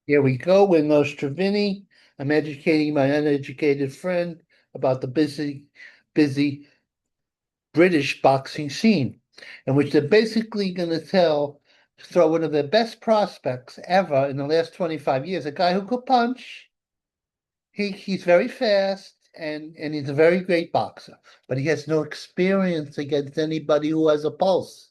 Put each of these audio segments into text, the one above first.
Here we go with Nostrovini. I'm educating my uneducated friend about the busy British boxing scene, in which they're basically going to throw one of their best prospects ever in the last 25 years, a guy who could punch. He's very fast and he's a very great boxer, but he has no experience against anybody who has a pulse.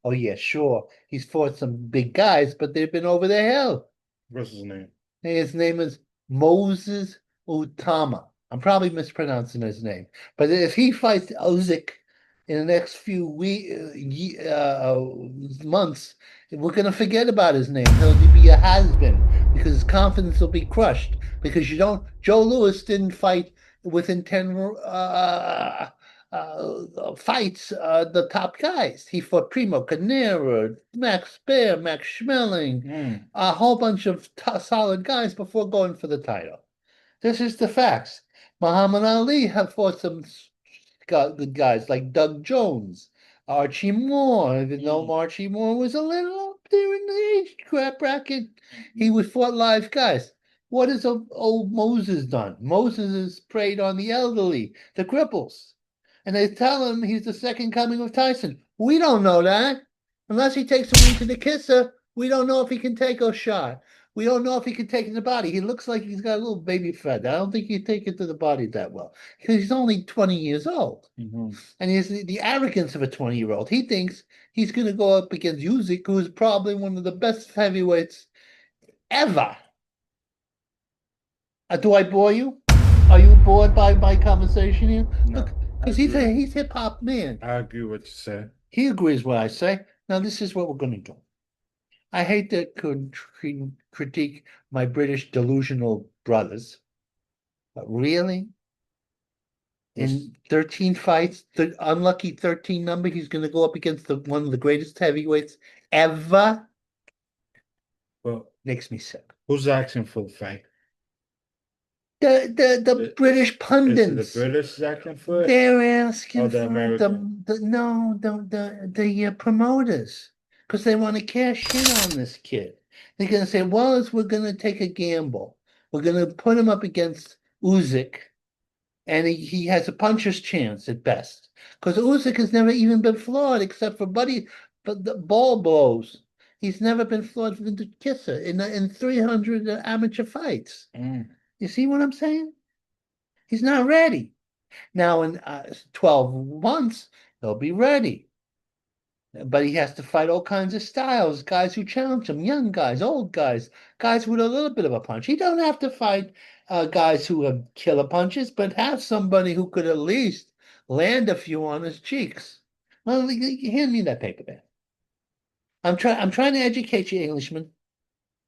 Oh yeah, sure. He's fought some big guys, but they've been over the hill. What's his name? His name is Moses Utama. I'm probably mispronouncing his name, but if he fights Usyk in the next few months, we're gonna forget about his name. He'll be a has-been because his confidence will be crushed. Because you don't. Joe Louis didn't fight within 10 fights the top guys. He fought Primo Carnera, Max Baer, Max Schmeling, Mm. a whole bunch of solid guys before going for the title. This is the facts. Muhammad Ali have fought some good guys like Doug Jones, Archie Moore, even though Mm. Archie Moore was a little up there in the age crap bracket. He would fought live guys. What has old Moses done? Moses has preyed on the elderly, the cripples. And they tell him he's the second coming of Tyson. We don't know that. Unless he takes him into the kisser, we don't know if he can take a shot. We don't know if he can take it in the body. He looks like he's got a little baby fat. I don't think he take it to the body that well because he's only 20 years old. Mhm. And he has the arrogance of a 20-year-old. He thinks he's going to go up against Usyk, who is probably one of the best heavyweights ever. Do I bore you? Are you bored by my conversation here? No, Look, I because agree. he's hip hop man. I agree with what you said. He agrees what I say. Now this is what we're going to do. I hate to critique my British delusional brothers, but really, What's in 13 fights, the unlucky 13 number, he's going to go up against one of the greatest heavyweights ever. well? Makes me sick. Who's asking for the fight? The I- British Is it the pundits, British asking for it they're or asking the for American? the no, the promoters, because they want to cash in on this kid. They're going to say, well, we're going to take a gamble. We're going to put him up against Usyk, and he has a puncher's chance at best. Because Usyk has never even been flawed except for but the ball blows. He's never been flawed from the kisser in 300 amateur fights. Mm. You see what I'm saying? He's not ready. Now in 12 months, he'll be ready. But he has to fight all kinds of styles, guys who challenge him, young guys, old guys, guys with a little bit of a punch. He don't have to fight guys who have killer punches, but have somebody who could at least land a few on his cheeks. Well, hand me that paper there. I'm trying to educate you, Englishman.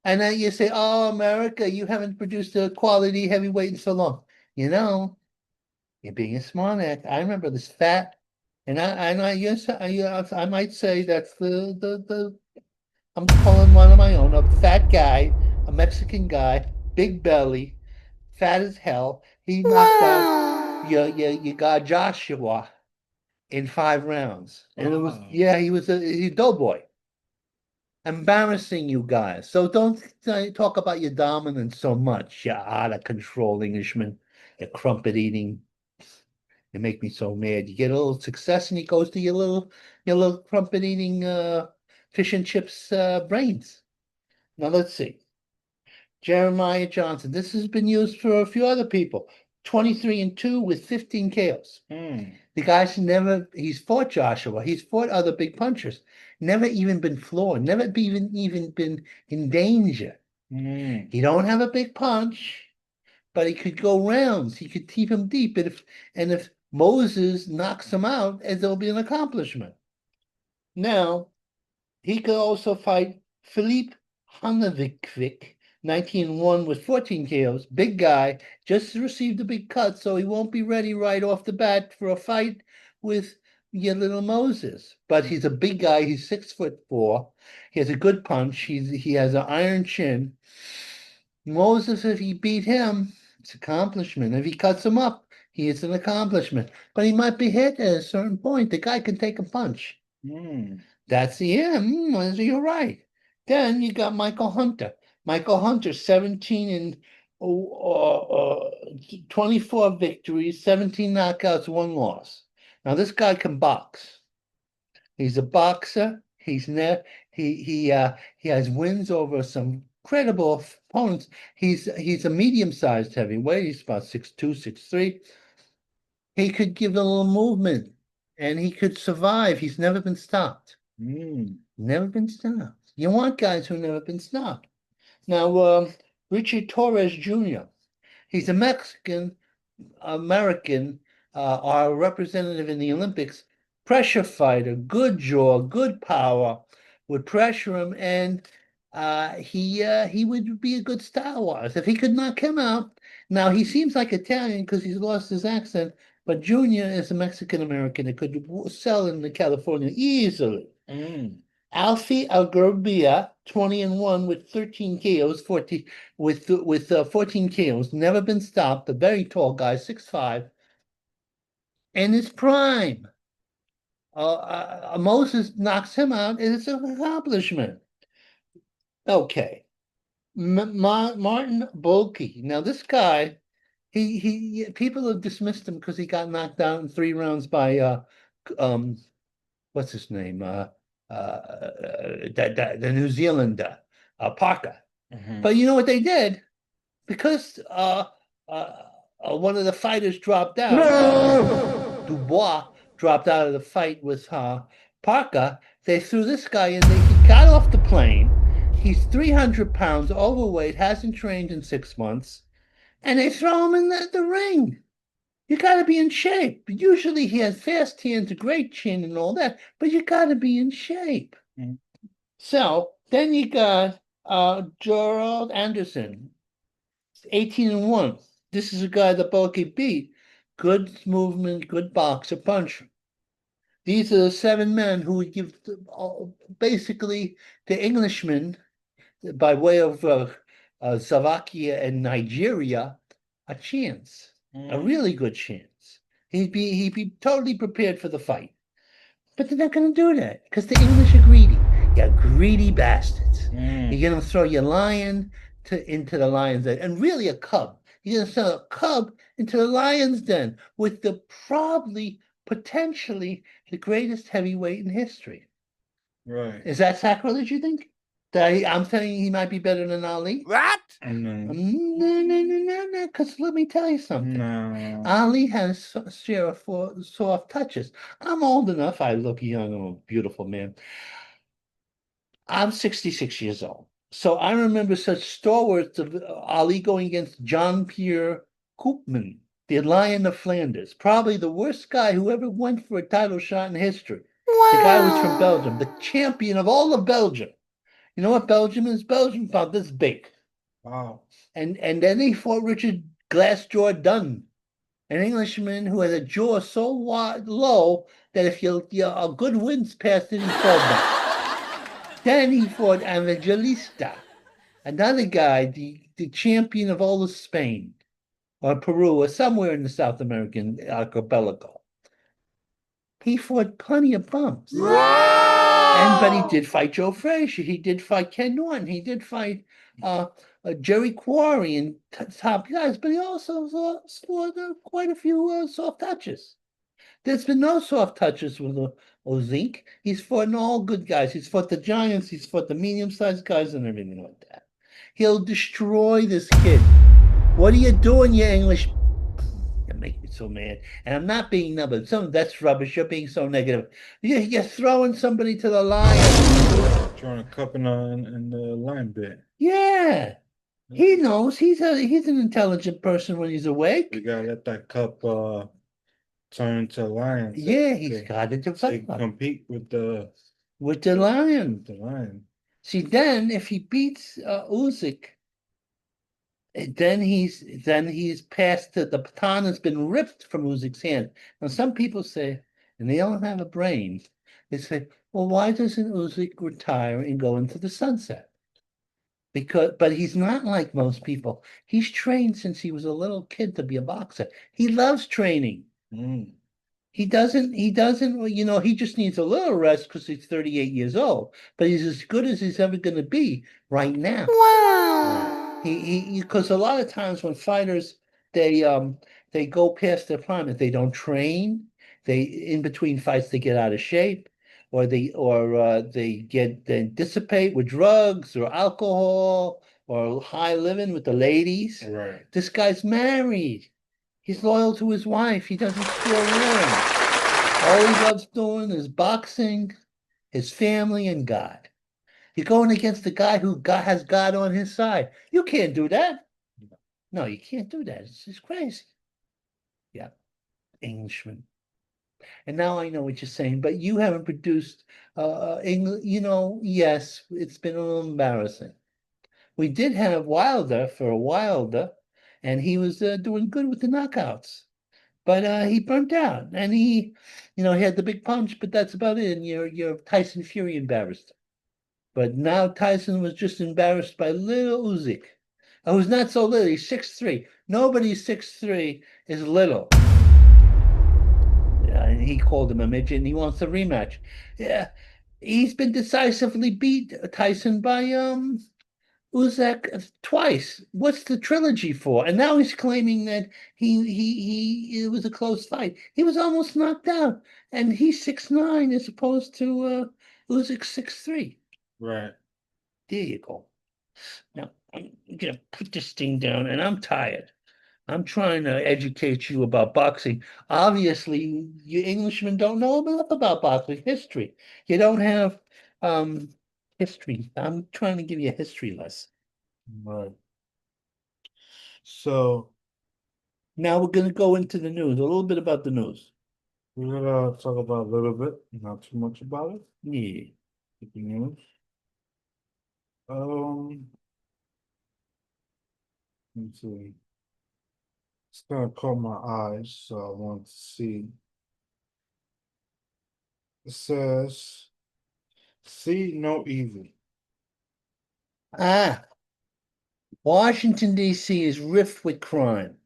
And then you say, "Oh, America, you haven't produced a quality heavyweight in so long." You know, you're being a smart act. I remember this fat, and I yes, I might say that's the I'm calling one of my own, a fat guy, a Mexican guy, big belly, fat as hell. He knocked out you got Joshua in 5 rounds. And it was Oh, yeah, he doughboy. Embarrassing you guys. So don't talk about your dominance so much, you out of control Englishman, you crumpet eating. You make me so mad. You get a little success and he goes to your little crumpet eating fish and chips brains. Now let's see. Jeremiah Johnson. This has been used for a few other people. 23-2 with 15 KOs. mm. The he's fought Joshua. He's fought other big punchers. Never even been floored. Never even been in danger. Mm. He don't have a big punch, but he could go rounds. He could keep him deep. And if Moses knocks him out, it'll be an accomplishment. Now, he could also fight Philippe Hanavikovic, 19-1 with 14 KOs. Big guy, just received a big cut, so he won't be ready right off the bat for a fight with your little Moses. But he's a big guy. He's 6'4". He has a good punch. He has an iron chin. Moses, if he beat him, it's an accomplishment. If he cuts him up, he is an accomplishment. But he might be hit at a certain point. The guy can take a punch. Mm. That's the end. You're right. Then you got Michael Hunter. Michael Hunter, 17 and 24 victories, 17 knockouts, one loss. Now this guy can box. He's a boxer. He has wins over some credible opponents. He's a medium-sized heavyweight. He's about 6'2", 6'3". He could give a little movement and he could survive. He's never been stopped. Mm. Never been stopped. You want guys who've never been stopped. Now, Richard Torres Jr., he's a Mexican American, our representative in the Olympics, pressure fighter, good jaw, good power, would pressure him, and he would be a good Star Wars if he could knock him out. Now he seems like Italian because he's lost his accent, but Junior is a Mexican American that could sell in California easily. Mm. Alfie Algerbia, 20-1 with 13 KOs, 14 with 14 KOs, never been stopped. A very tall guy, 6'5", in his prime. Moses knocks him out. It's an accomplishment. Okay, Martin Bulkey. Now this guy, he people have dismissed him because he got knocked out in 3 rounds by um what's his name? The New Zealander, Parker. Mhm. But you know what they did? Because one of the fighters dropped out. Dubois dropped out of the fight with Parker. They threw this guy in. He got off the plane. He's 300 pounds overweight, hasn't trained in 6 months, and they throw him in the ring. You got to be in shape. Usually he has fast hands, a great chin, and all that, but you got to be in shape. Mhm. So then you got Gerald Anderson, 18-1. This is a guy that Bulky beat. Good movement, good boxer, puncher. These are the 7 men who would give basically the Englishmen, by way of Slovakia and Nigeria, a chance, a really good chance. He'd be totally prepared for the fight. But they're not going to do that because the English are greedy. You greedy bastards. Mm. You're going to throw your lion into the lion's den, and really a cub. You're going to throw a cub into the lion's den with the probably, potentially, the greatest heavyweight in history. Right. Is that sacrilege, you think? I'm saying he might be better than Ali? What? No. No, because let me tell you something. No. Ali has a share of soft touches. I'm old enough. I look young. I'm a beautiful man. I'm 66 years old. So I remember such stalwarts of Ali going against John Pierre Koopman, the Lion of Flanders, probably the worst guy who ever went for a title shot in history. The guy was from Belgium, the champion of all of Belgium. You know what Belgium is? Belgium about this big. Wow. And then he fought Richard Glassjaw Dunn, an Englishman who had a jaw so low that if a good wind's passed it, he fall back. Then he fought Evangelista, another guy, the champion of all of Spain, or Peru, or somewhere in the South American archipelago. He fought plenty of bumps. But he did fight Joe Frazier. He did fight Ken Norton. He did fight Jerry Quarry and top guys. But he also scored quite a few soft touches. There's been no soft touches with Ozink. He's fought all good guys. He's fought the giants. He's fought the medium-sized guys and everything like that. He'll destroy this kid. What are you doing, you English? You make me so mad. And I'm not being numbered. That's rubbish. You're being so negative. You're throwing somebody to the lion. Throwing a cup in the line bit. Yeah. He knows he's an intelligent person when he's awake. You gotta let that cup turn into a lion. Yeah, he's got to develop. Compete with the lion. With the lion. See, then if he beats Usyk, then he's passed the baton has been ripped from Usyk's hand. Now some people say, and they don't have a brain, they say, well, why doesn't Usyk retire and go into the sunset? But he's not like most people. He's trained since he was a little kid to be a boxer. He loves training. Mm. he doesn't, well, he just needs a little rest because he's 38 years old, but he's as good as he's ever going to be right now. Right, Because a lot of times when fighters, they, they go past their prime, if they don't train, in between fights, they get out of shape, or they dissipate with drugs or alcohol or high living with the ladies. right, This guy's married. He's loyal to his wife. He doesn't screw around. All he loves doing is boxing, his family, and God. You're going against the guy who has God on his side. You can't do that. No, you can't do that. It's just crazy. Yeah, Englishman. And now I know what you're saying, but you haven't produced English. Yes, it's been a little embarrassing. We did have Wilder for a Wilder, and he was doing good with the knockouts. But he burnt out, and he had the big punch, but that's about it. And your Tyson Fury embarrassed him. But now Tyson was just embarrassed by little Usyk, who's not so little. He's 6'3". Nobody 6'3" is little. And he called him a midget, and he wants a rematch. Yeah, he's been decisively beat Tyson by Usyk twice. What's the trilogy for? And now he's claiming that it was a close fight. He was almost knocked out, and he's 6'9" as opposed to Usyk 6'3". right. There you go. Now I'm gonna put this thing down, and I'm tired. I'm trying to educate you about boxing. Obviously, you Englishmen don't know enough about boxing history. You don't have um history. I'm trying to give you a history lesson. Right. So Now we're going to go into the news, a little bit about the news. we're gonna talk about a little bit, not too much about it. Yeah. The news. Um, let's see. It's gonna caught my eyes, so I want to see. It says, "See no evil." Ah, Washington, D.C. is rife with crime.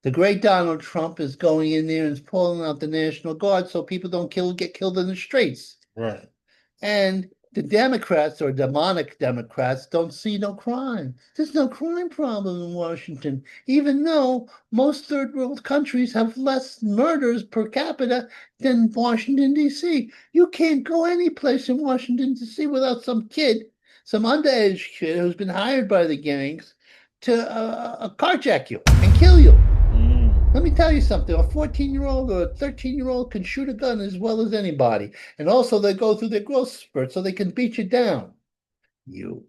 The great Donald Trump is going in there and is pulling out the National Guard so people don't get killed in the streets. Right, And the Democrats or demonic Democrats don't see no crime. There's no crime problem in Washington, even though most third world countries have less murders per capita than Washington, D.C. You can't go any place in Washington, D.C. without some kid, some underage kid who's been hired by the gangs to carjack you and kill you. Let me tell you something. A 14-year-old or a 13-year-old can shoot a gun as well as anybody. And also they go through their growth spurt so they can beat you down. You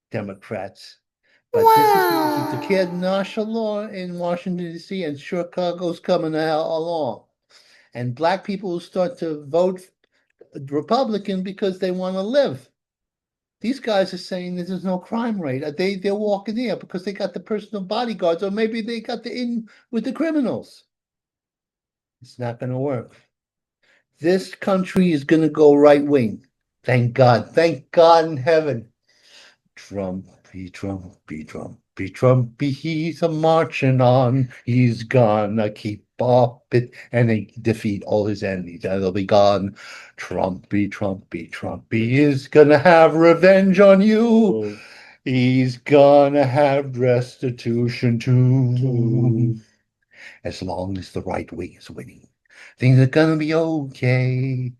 Democrats. But this is the kid martial law in Washington, D.C., and Chicago's coming the hell along. And black people will start to vote Republican because they want to live. These guys are saying that there's no crime rate. They're walking there because they got the personal bodyguards, or maybe they got the in with the criminals. It's not going to work. This country is going to go right wing. Thank God. Thank God in heaven. Trumpy, Trumpy, Trumpy, Trumpy, he's a marching on. He's gonna keep up it and then defeat all his enemies and they'll be gone. Trumpy, Trumpy, Trumpy is gonna have revenge on you. so, He's gonna have restitution too. As long as the right wing is winning, things are gonna be okay.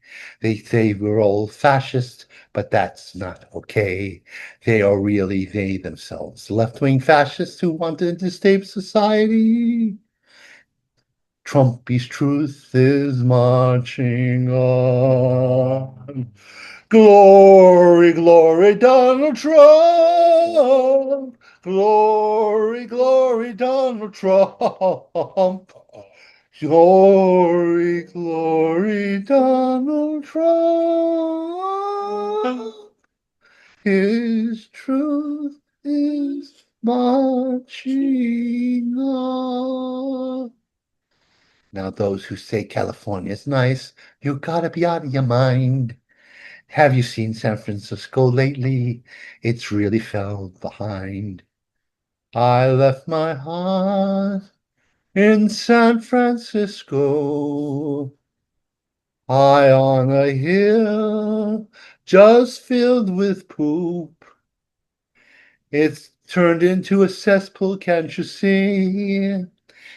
They say we're all fascist, but that's not okay. They are really they themselves, left-wing fascists who want to destabilize society. Trumpy's truth is marching on. Glory, glory, Donald Trump. Glory, glory, Donald Trump. Glory, glory, Donald Trump. His truth is marching on. Now, those who say California is nice, you gotta be out of your mind. Have you seen San Francisco lately? It's really fell behind. I left my heart in San Francisco. High on a hill, just filled with poop. It's turned into a cesspool, can't you see?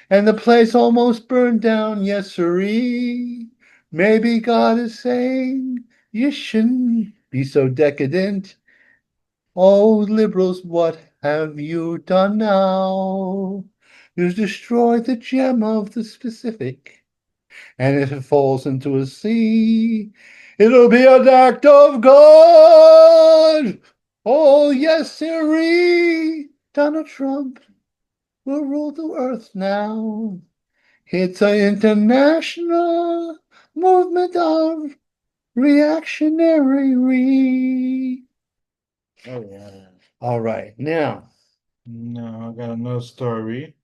And the place almost burned down, yes sirree. Maybe God is saying you shouldn't be so decadent. Oh, liberals, what have you done now? You've destroyed the gem of the Pacific. And if it falls into a sea, it'll be an act of God. Oh, yes, sirree. Donald Trump will rule the earth now. It's an international movement of reactionary. Oh yeah. All right, now. No, I got another story.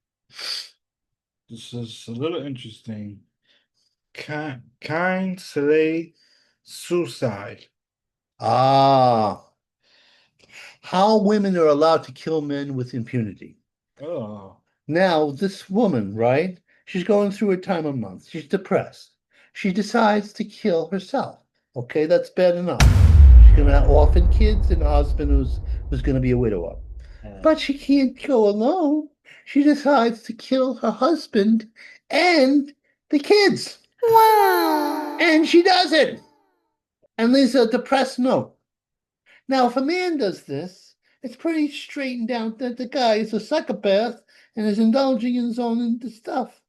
This is a little interesting. Kind slay suicide. Ah, how women are allowed to kill men with impunity. Oh. Now, this woman, right? She's going through a time of month. She's depressed. She decides to kill herself. Okay, that's bad enough. She's gonna have orphan kids and a husband who's gonna be a widower. But she can't go alone. She decides to kill her husband and the kids. Wow. And she does it. And leaves a depressed note. Now, if a man does this, it's pretty straightened out that the guy is a psychopath and is indulging in his own stuff.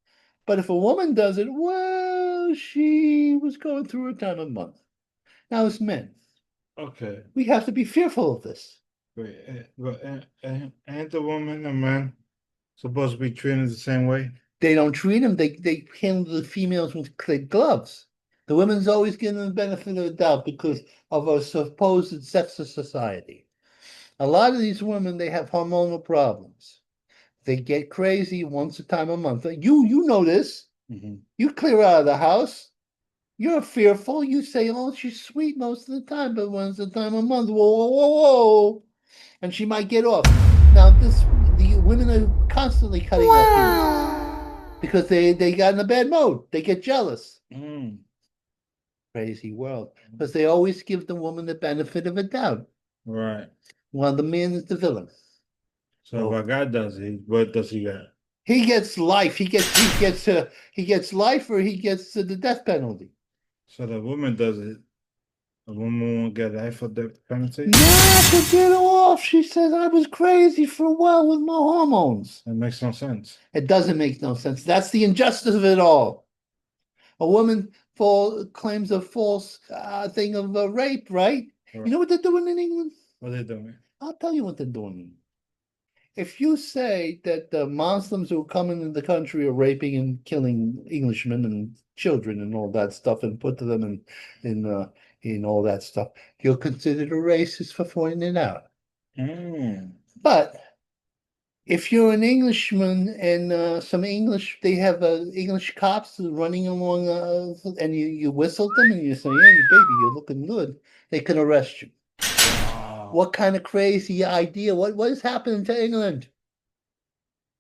But if a woman does it, well, she was going through a time of month. Now, as men, Okay. we have to be fearful of this. Wait, but ain't the woman and man supposed to be treated the same way? They don't treat them, they handle the females with kid gloves. The women's always given the benefit of the doubt because of our supposed sexist society. A lot of these women, they have hormonal problems. They get crazy once a time a month. You know this. Mhm. You clear out of the house. You're fearful. You say, "Oh, she's sweet most of the time, but once a time a month, whoa, whoa, whoa, whoa," and she might get off. Now, the women are constantly cutting off humans because they got in a bad mode. They get jealous. Mm. Crazy world because they always give the woman the benefit of a doubt, Right. while the man is the villain. So Oh, what God does, what does he get? he gets life. He gets life, or he gets the death penalty. So the woman does it. A woman won't get life for the penalty? Nah, to get off. She says I was crazy for a while with my hormones. That makes no sense. It doesn't make no sense. That's the injustice of it all. A woman claims a false thing of rape, right? You Right. know what they're doing in England? What are they doing? I'll tell you what they're doing. If you say that the Muslims who come into the country are raping and killing Englishmen and children and all that stuff and put them in all that stuff, you're considered a racist for pointing it out. Mm. But if you're an Englishman and some English, they have English cops running along, and you whistle them and you say, "Hey, baby, you're looking good," they can arrest you. Wow. What kind of crazy idea? What is happening to England?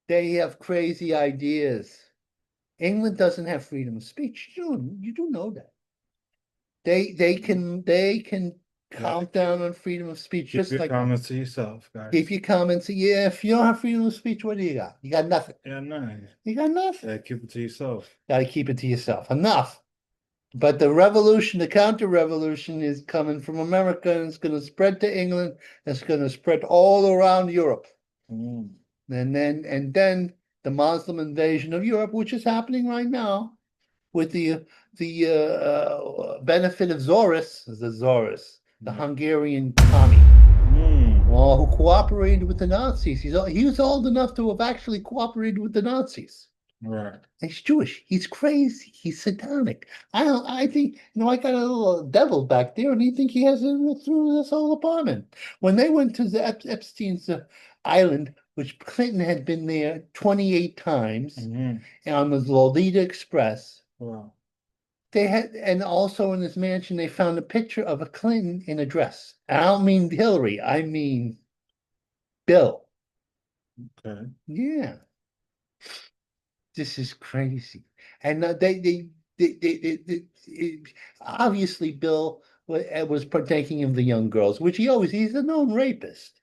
They have crazy ideas. England doesn't have freedom of speech. You do know that. They can Yeah. count down on freedom of speech Keep just your like that. comments to yourself, Keep guys. your comments. Yeah, if you don't have freedom of speech, what do you got? You got nothing. Yeah, no. You got nothing. Yeah, keep it to yourself. Got to keep it to yourself. Enough. But the revolution, the counter-revolution is coming from America and it's going to spread to England. It's going to spread all around Europe. Mm. And then the Muslim invasion of Europe, which is happening right now, with the benefit of the Yeah. Hungarian commie, Mm. who cooperated with the Nazis. He was old enough to have actually cooperated with the Nazis. Right. He's Jewish. He's crazy. He's satanic. I think, I got a little devil back there, and I think he has it through this whole apartment. When they went to the Epstein's island, which Clinton had been there 28 times, Mhm. on the Lolita Express, Wow. they had, and also in his mansion, they found a picture of a Clinton in a dress. I don't mean Hillary, I mean Bill. Okay. Yeah, this is crazy. And they obviously Bill was partaking of the young girls, which he's a known rapist,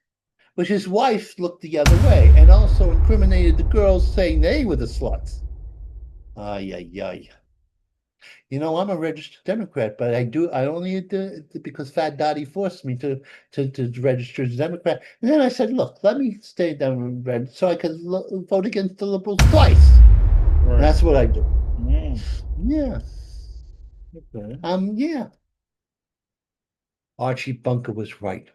which his wife looked the other way and also incriminated the girls, saying they were the sluts. Ay, ay, ay. I'm a registered Democrat, but I only did it because Fat Dottie forced me to register as a Democrat. And then I said, look, let me stay Democrat so I could vote against the liberals twice. And Right. that's what I do. Mm, Yeah. okay. Yeah. Archie Bunker was right.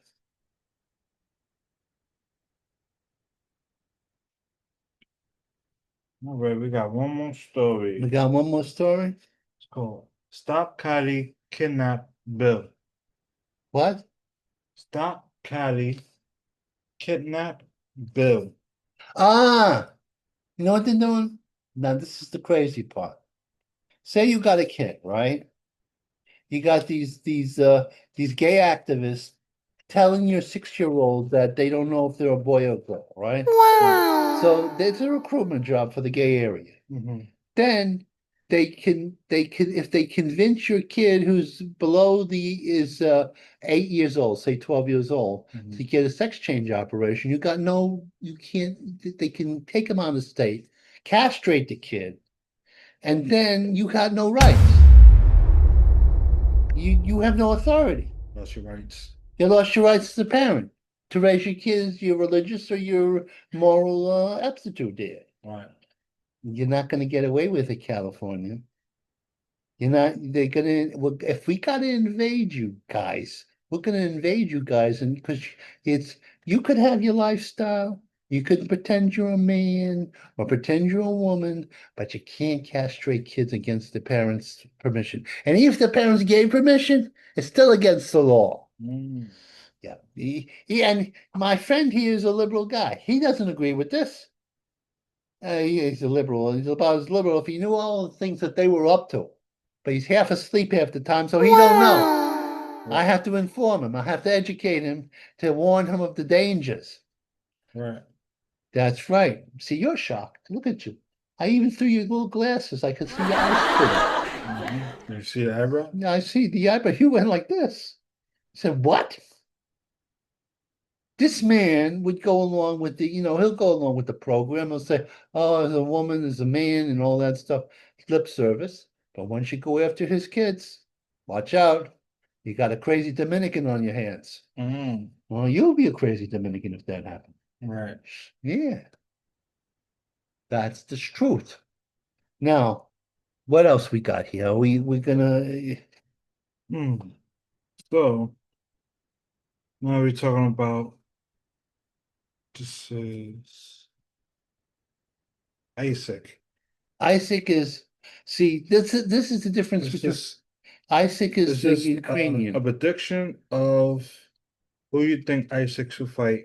All right, we got one more We story. got one more story. It's called Stop Kylie Kidnap Bill. What? Stop Kylie Kidnap Bill. Ah, you know what they're doing? Now, this is the crazy part. Say you got a kid, right? You got these gay activists telling your 6-year-old that they don't know if they're a boy or girl, right? Right. So there's a recruitment job for the gay area. Mm-hmm. Then they can if they convince your kid who's below the is 8 years old, say 12 years old, Mm-hmm. to get a sex change operation, you can't, they can take him out of state, castrate the kid, and then you got no rights. You have no authority. That's your rights. You lost your rights as a parent to raise your kids, your religious or your moral aptitude there. Right. You're not going to get away with it, California. They're gonna, if we gotta invade you guys, we're gonna invade you guys, and because it's, you could have your lifestyle, you could pretend you're a man or pretend you're a woman, but you can't castrate kids against the parents' permission. And even if the parents gave permission, it's still against the law. Mm. Yeah. And my friend here is a liberal guy. He doesn't agree with this. He's a liberal. He's about as liberal if he knew all the things that they were up to. But he's half asleep half the time, so he don't know. I Right. have to inform him. I have to educate him to warn him of the dangers. Right. That's right. See, you're shocked. Look at you. I even through your little glasses, I could see your eyes spinning. Mm-hmm. You see the eyebrow? Yeah, I see the eye, but you went like this. I said, what? This man would go along with he'll go along with the program. He'll say, oh, as a woman, as a man, and all that stuff, lip service. But once you go after his kids, watch out. You got a crazy Dominican on your hands. Mm-hmm. Well, you'll be a crazy Dominican if that happens. Right. Yeah, that's the truth. Now, what else we got here? We're gonna Mm. So now we're talking about this is Isaac. Isaac is see this is the difference It's between just Isaac it's is the just a Ukrainian. prediction of who you think Isaac should fight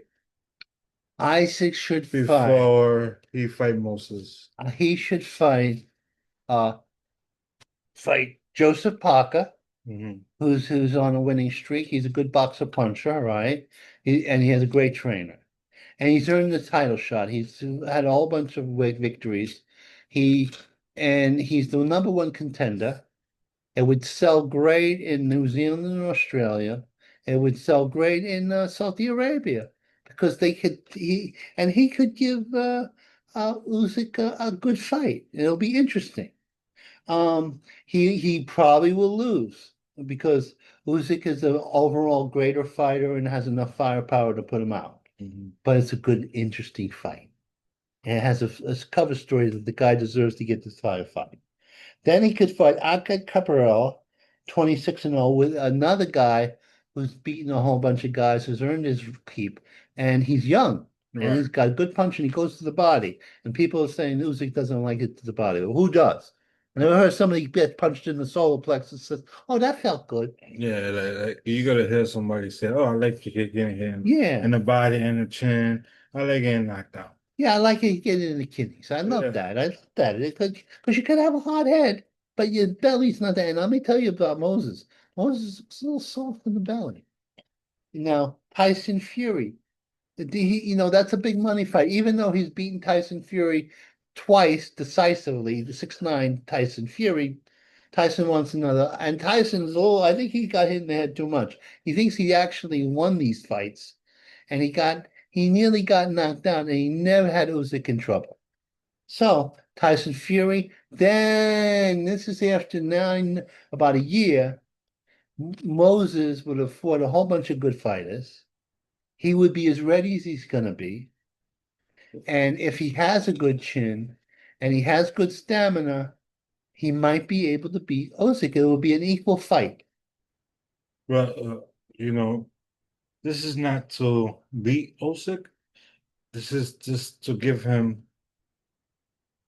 Isaac should fight. before he fight Moses. He should uh fight Joseph Parker, Mm-hmm. who's on a winning streak. He's a good boxer puncher, right? And he has a great trainer. And he's earned the title shot. He's had a whole bunch of victories. He he's the number one contender. It would sell great in New Zealand and Australia. It would sell great in Saudi Arabia because he could give Usyk a good fight. It'll be interesting. He probably will lose because Usyk is an overall greater fighter and has enough firepower to put him out. Mm-hmm. But it's a good, interesting fight. And it has a cover story that the guy deserves to get this fight. Then he could fight Akad Caparel, 26-0, with another guy who's beaten a whole bunch of guys, who's earned his keep, and he's young. And Right. he's got a good punch and he goes to the body. And people are saying Usyk doesn't like it to the body. Well, who does? I never heard somebody get punched in the solar plexus says, oh, that felt good. Yeah, like you gotta hear somebody say, "Oh, I like to get getting hit in Yeah. the body and the chin. I like getting knocked out." Yeah, I like it getting in the kidneys. I love Yeah. that. I love that. Because you could have a hard head, but your belly's not that. And let me tell you about Moses. Moses is a little soft in the belly. Now, Tyson Fury, that's a big money fight. Even though he's beaten Tyson Fury twice decisively, the 6'9" Tyson Fury, Tyson wants another, and Tyson's oh, I think he got hit in the head too much. He thinks he actually won these fights, and he nearly got knocked out, and he never had Usyk in trouble. So Tyson Fury, then this is after about a year. Moses would have fought a whole bunch of good fighters. He would be as ready as he's gonna be, and if he has a good chin, and he has good stamina, he might be able to beat Usyk. It will be an equal fight. But you know, this is not to beat Usyk. This is just to give him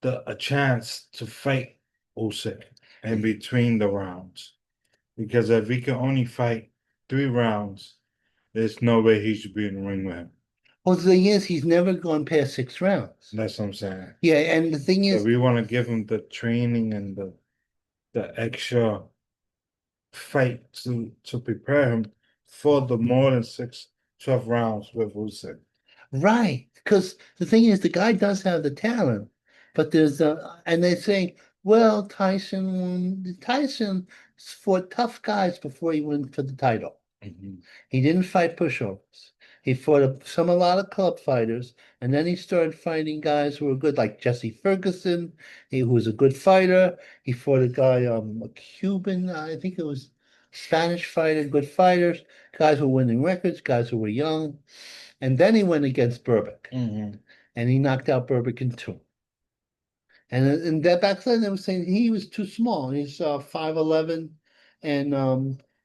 the a chance to fight Usyk in between the rounds. Because if he can only fight 3 rounds, there's no way he should be in the ring with him. Well, the thing is, he's never gone past 6 rounds. That's what I'm saying. Yeah, and the thing So is, we want to give him the training and the extra fight to prepare him for the more than 12 rounds with Usyk. right, because the thing is, the guy does have the talent, but and they say, well, Tyson fought tough guys before he went for the title. Mhm. He didn't fight pushovers. He fought a lot of club fighters, and then he started fighting guys who were good, like Jesse Ferguson, who was a good fighter. He fought a guy, a Cuban, I think it was Spanish fighter, good fighters, guys who were winning records, guys who were young. And then he went against Berbick, Mhm. and he knocked out Berbick in two. And that back then they were saying he was too small. He's 5'11" and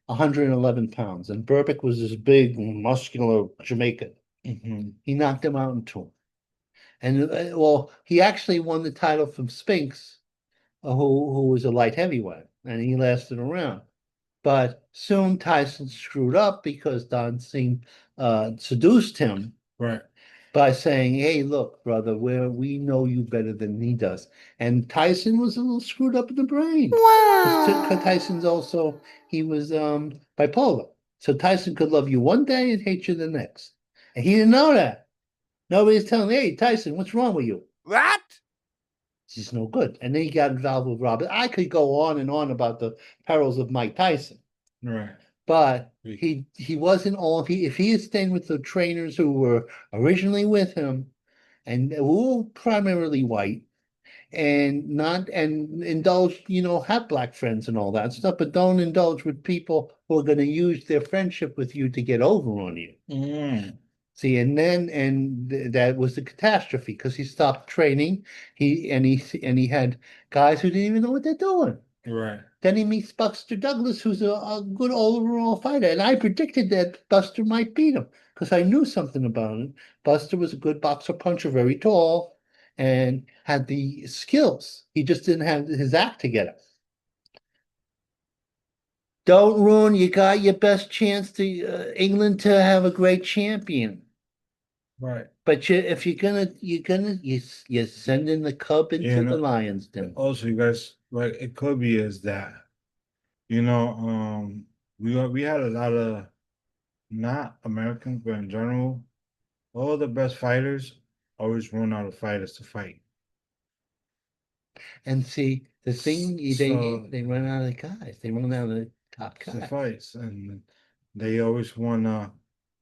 111 pounds. And Berbick was this big, muscular Jamaican. Mhm. He knocked him out in two. And well, he actually won the title from Spinks, who was a light heavyweight, and he lasted around. But soon Tyson screwed up because Don Singh seduced him Right. by saying, "Hey, look, brother, we know you better than he does." And Tyson was a little screwed up in the brain because Tyson's also he was bipolar, so Tyson could love you one day and hate you the next, and he didn't know that. Nobody's telling, "Hey, Tyson, what's wrong with you?" What? He's no good. And then he got involved with Robert. I could go on and on about the perils of Mike Tyson, Right. but he wasn't all. If he had stayed with the trainers who were originally with him and who were primarily white and not and indulge, have black friends and all that stuff, but don't indulge with people who are going to use their friendship with you to get over on you. Mm. See, that was the catastrophe because he stopped training. He had guys who didn't even know what they're doing. Right. Then he meets Buster Douglas, who's a good overall fighter. And I predicted that Buster might beat him because I knew something about him. Buster was a good boxer puncher, very tall, and had the skills. He just didn't have his act together. Don't ruin, you got your best chance to England to have a great champion. Right. But if you're sending the cub into And the lion's den. also, you guys, like, it could be is that, you know, we had a lot of not Americans, but in general, all the best fighters always run out of fighters to fight. And see, the thing So they run out of guys. They run out of top the guys. fights, and they always wanna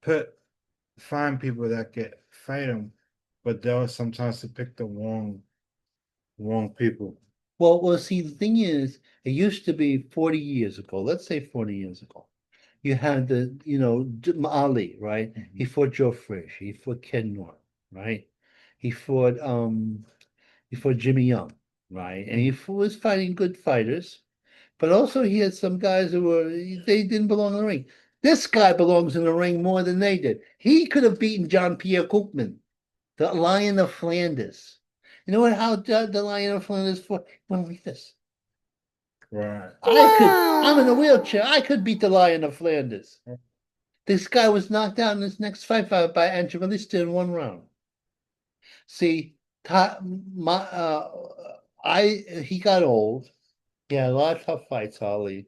put find people that get fight them, but they'll sometimes to pick the wrong people. Well, see, the thing is, it used to be 40 years ago. Let's say 40 years ago. You had Ali, right? He Mhm. fought Joe Frazier. He fought Ken Norton, right? He fought Jimmy Young, right? And he was fighting good fighters. But also he had some guys they didn't belong in the ring. This guy belongs in the ring more than they did. He could have beaten John Pierre Koopman, the Lion of Flanders. You know what? How the Lion of Flanders fought? Went like this. Right. I'm in a wheelchair. I could beat the Lion of Flanders. This guy was knocked out in his next fight by Angelista in 1 round. See, my, he got old. He had a lot of tough fights, Holly,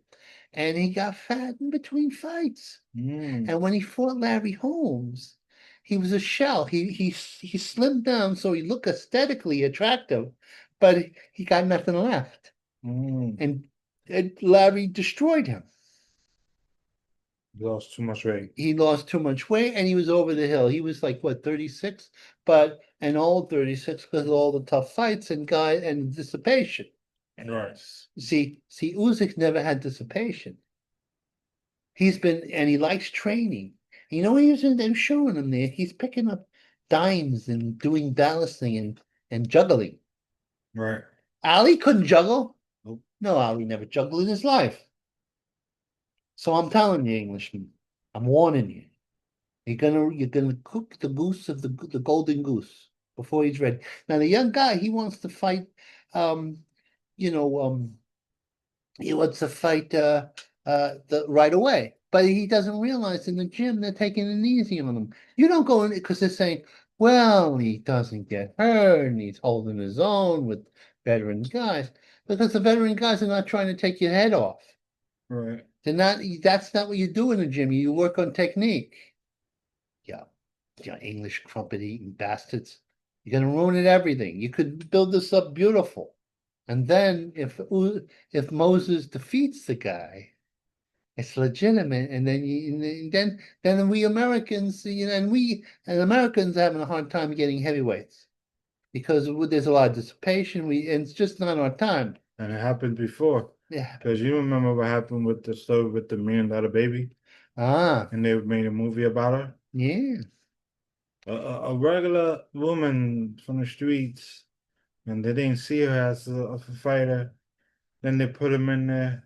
and he got fat in between fights. Mm. And when he fought Larry Holmes, he was a shell. He slimmed down so he looked aesthetically attractive, but he got nothing left. Mm. And And Larry destroyed him. He lost too much weight. He lost too much weight and he was over the hill. He was like what, 36, but an old 36 because of all the tough fights and dissipation. Right. See, Usyk never had dissipation. And he likes training. You know, they're showing him there. He's picking up dimes and doing ballasting and juggling. Right. Ali couldn't juggle. Nope. No, Ali never juggled in his life. So I'm telling you, Englishman, I'm warning you. You're gonna cook the goose of the golden goose before he's ready. Now the young guy, he wants to fight. Um, you know, he wants to fight the right away, but he doesn't realize in the gym they're taking it easy on him. You don't go in because they're saying, well, he doesn't get hurt and he's holding his own with veteran guys because the veteran guys are not trying to take your head off. Right. They're not. That's not what you do in the gym. You work on technique. Yeah, yeah, English crumpet eating bastards. You're gonna ruin it everything. You could build this up beautiful. And then if Moses defeats the guy, it's legitimate. And then then we Americans, and Americans are having a hard time getting heavyweights because there's a lot of dissipation. And it's just not our time. And it happened before. Yeah. Because you remember what happened with the story with the $1 million baby? Ah, And they made a movie about her. yeah. A regular woman from the streets, and they didn't see her as a fighter. Then they put him in there,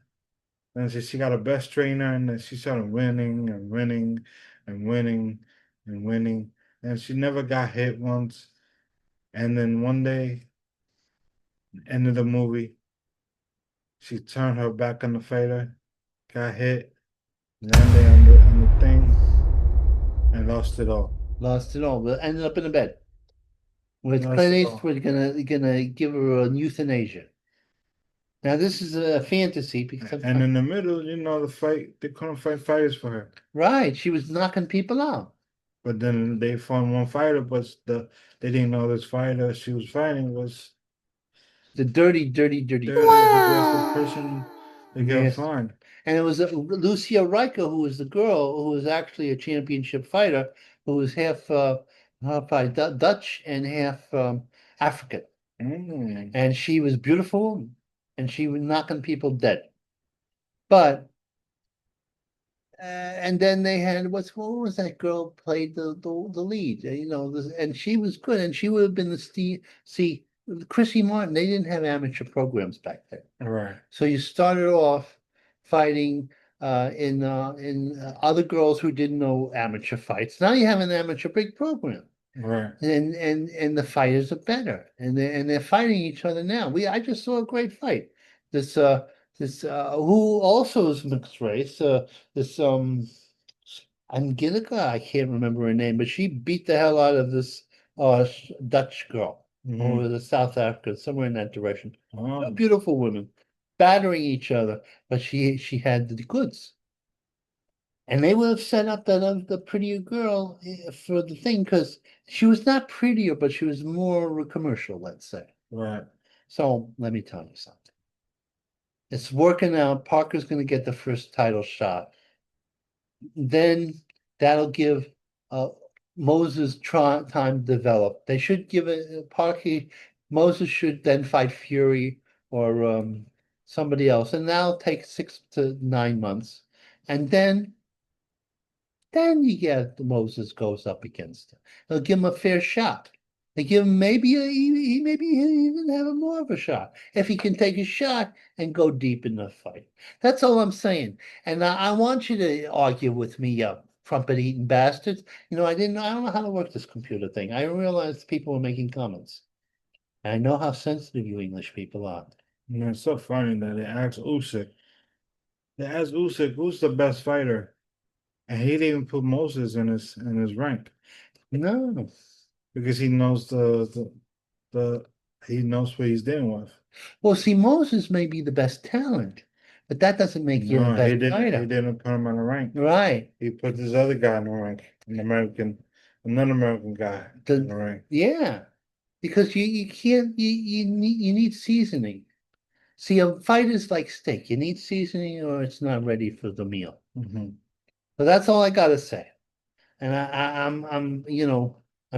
and she got a best trainer, and then she started winning and winning and winning and winning. And she never got hit once. And then one day, end of the movie, she turned her back on the fighter, got hit, landed on the thing, and lost it all. Lost it all, but ended up in a bed with Lost Clint it all. Eastwood gonna give her a euthanasia. Now this is a fantasy because And in the middle, the fight, they couldn't find fighters for her. right, she was knocking people out. But then they found one fighter, but they didn't know this fighter she was fighting was The dirty, dirty, dirty, the most aggressive person they can yes. find. And it was Lucia Riker who was the girl who was actually a championship fighter who was half probably Dutch and half African. Mm. And she was beautiful and she was knocking people dead. But and then they had what was that girl played the lead? And she was good, and she would have been the Steve. See, Chrissy Martin. They didn't have amateur programs back then, Right, so you started off fighting in other girls who didn't know amateur fights. Now you have an amateur big program, right, and the fighters are better, and they're fighting each other now. I just saw a great fight. This this who also is mixed race. This Angelica, I can't remember her name, but she beat the hell out of this Dutch girl or hmm the South Africa, somewhere in that direction. A Oh, beautiful women, battering each other, but she had the goods. And they would have set up the prettier girl for the thing because she was not prettier, but she was more commercial, let's say. right, So let me tell you something. It's working out. Parker's going to get the first title shot. Then that'll give uh, Moses time to develop. They should give it Parker. Moses should then fight Fury or somebody else, and that'll take 6 to 9 months. And then you get Moses goes up against him. They'll give him a fair shot. They give him maybe he'll even have a more of a shot if he can take a shot and go deep in the fight. That's all I'm saying. And I want you to argue with me, trumpet eating bastards. I don't know how to work this computer thing. I realized people were making comments. And I know how sensitive you English people are. It's so funny that they asked Usyk. They asked Usyk who's the best fighter, and he didn't even put Moses in his rank No. because he knows the he knows what he's dealing with. Well, see, Moses may be the best talent, but that doesn't make you the No, he best didn't. He fighter. didn't put him on the rank. Right. He put this other guy in the rank, another American guy in the The rank. yeah, because you can't you need seasoning. See, a fight is like steak. You need seasoning or it's not ready for the meal. Mhm. So that's all I gotta say. And I'm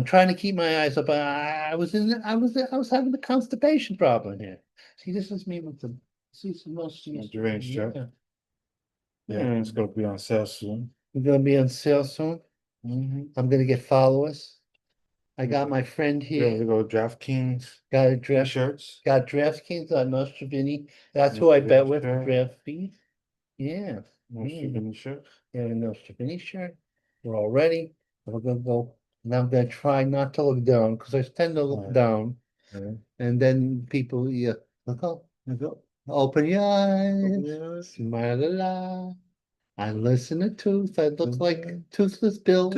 trying to keep my eyes up. I was having the constipation problem here. See, this is me with the, see some most Drainage shirt. yeah. Yeah, it's gonna be on sale soon. We're gonna be on sale soon. I'm gonna get followers. I got my friend Yeah, we here, go DraftKings got a draft, t-shirts. got DraftKings on Nostrovini. That's who I bet with, Sure. DraftKings. Yeah. No Mm. shipping shirt. Yeah, no Stephanie shirt. We're all ready. We're gonna go. And I'm gonna try not to look down because I tend to look Right. down. Yeah. And then people, yeah, look up. Open your eyes, Yes. smile a lot. I listen to Tooth. I look like Toothless Bill.